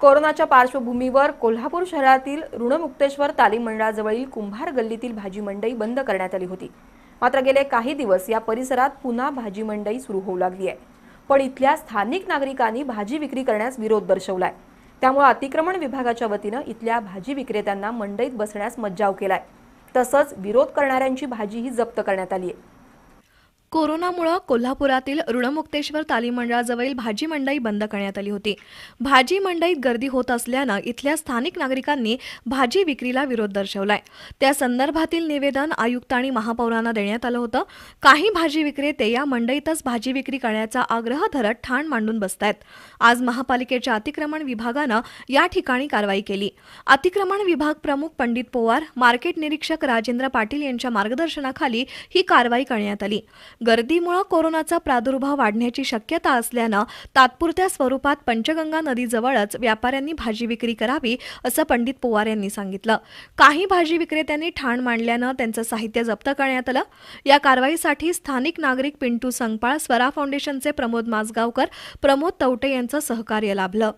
कोरोनाच्या पार्श्वभूमीवर कोल्हापूर शहरातील ऋणमुक्तेश्वर तालीम मंडळाजवळील कुंभार गल्लीतील भाजी मंडई बंद करण्यात आली होती। मात्र गेले काही दिवस या परिसरात पुन्हा भाजी मंडई सुरू होऊ लागली आहे। पण इथल्या स्थानिक नागरिकांनी भाजी विक्री करण्यास विरोध दर्शवलाय। त्यामुळे अतिक्रमण विभागाच्या वतीने इथल्या भाजी विक्रेत्यांना मंडईत बसण्यास मज्जाव केलाय। तसंच विरोध करणाऱ्यांची भाजीही जप्त करण्यात आली आहे। कोरोनामुळे कोल्हापुरातील ऋणमुक्तेश्वर तालीम मंडळाजवळील भाजी मंडई बंद करण्यात आली होती। भाजी मंडईत गर्दी होत असल्याने इथल्या स्थानिक नागरिकांनी भाजी विक्रीला विरोध दर्शवलाय। त्या संदर्भातील निवेदन आयुक्त आणि महापौरांना देण्यात आलं होतं। काही भाजी विक्रेते या मंडईतच भाजी विक्री करण्याचा आग्रह धरत ठाण मांडून बसतायत। आज महापालिकेच्या अतिक्रमण विभागानं या ठिकाणी कारवाई केली। अतिक्रमण विभाग प्रमुख पंडित पोवार, मार्केट निरीक्षक राजेंद्र पाटील यांच्या मार्गदर्शनाखाली ही कारवाई करण्यात आली। गर्दीमुळे कोरोनाचा प्रादुर्भाव वाढण्याची शक्यता असल्याने तात्पुरत्या स्वरूपात पंचगंगा नदीजवळच व्यापाऱ्यांनी भाजी विक्री करावी असं पंडित पोवार यांनी सांगितलं। काही भाजी विक्रेत्यांनी ठाण मांडल्याने त्यांचं साहित्य जप्त करण्यात आलं। या कारवाईसाठी स्थानिक नागरिक पिंटू संगपाळ, स्वरा फाउंडेशनचे प्रमोद माजगावकर, प्रमोद तवटे यांचं सहकार्य लाभलं।